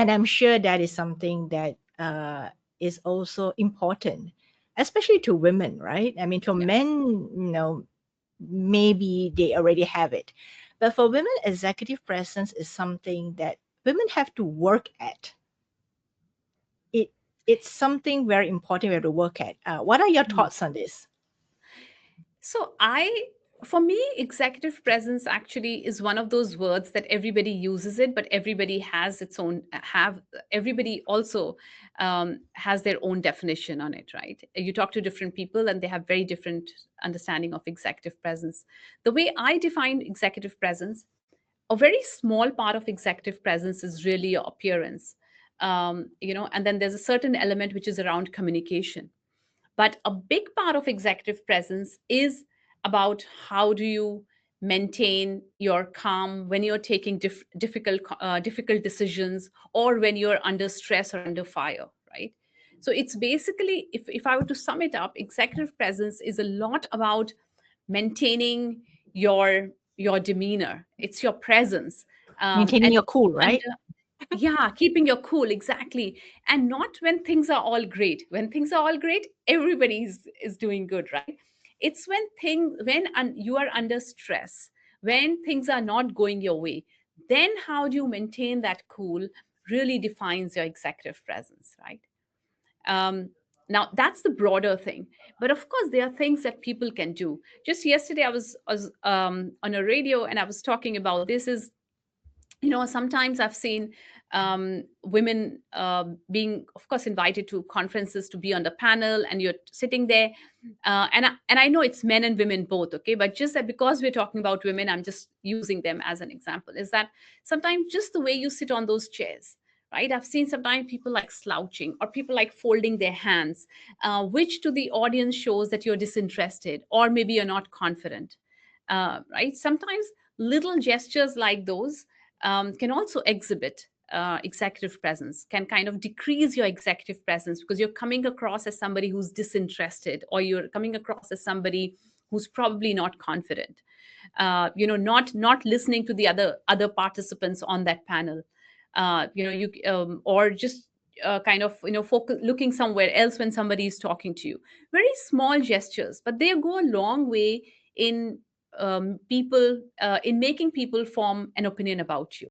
And I'm sure that is something that is also important, especially to women, right? I mean, to Yeah. men, maybe they already have it. But for women, executive presence is something that women have to work at. It it's something very important we have to work at. What are your thoughts on this? So for me, executive presence actually is one of those words that everybody uses it, but everybody has its own everybody also has their own definition on it, right? You talk to different people and they have very different understanding of executive presence. The way I define executive presence, a very small part of executive presence is really your appearance, and then there's a certain element which is around communication, but a big part of executive presence is about how do you maintain your calm when you're taking difficult decisions, or when you're under stress or under fire, right? So it's basically, if I were to sum it up, executive presence is a lot about maintaining your demeanor. It's your presence, Maintaining and your cool, right? under yeah, keeping your cool, exactly. And not when things are all great. When things are all great, everybody is doing good, right? It's when you are under stress, when things are not going your way, then how do you maintain that cool really defines your executive presence, right? um, Now that's the broader thing, but of course there are things that people can do. Just yesterday I was on a radio and I was talking about this is, sometimes I've seen women being, of course, invited to conferences to be on the panel, and you're sitting there, and I know it's men and women both, okay, but just that because we're talking about women, I'm just using them as an example. Is that sometimes just the way you sit on those chairs, right? I've seen sometimes people like slouching or people like folding their hands, which to the audience shows that you're disinterested or maybe you're not confident, right? Sometimes little gestures like those can also exhibit executive presence, can kind of decrease your executive presence because you're coming across as somebody who's disinterested, or you're coming across as somebody who's probably not confident, not listening to the other participants on that panel, you or just kind of focus, looking somewhere else when somebody is talking to you. Very small gestures, but they go a long way in people in making people form an opinion about you.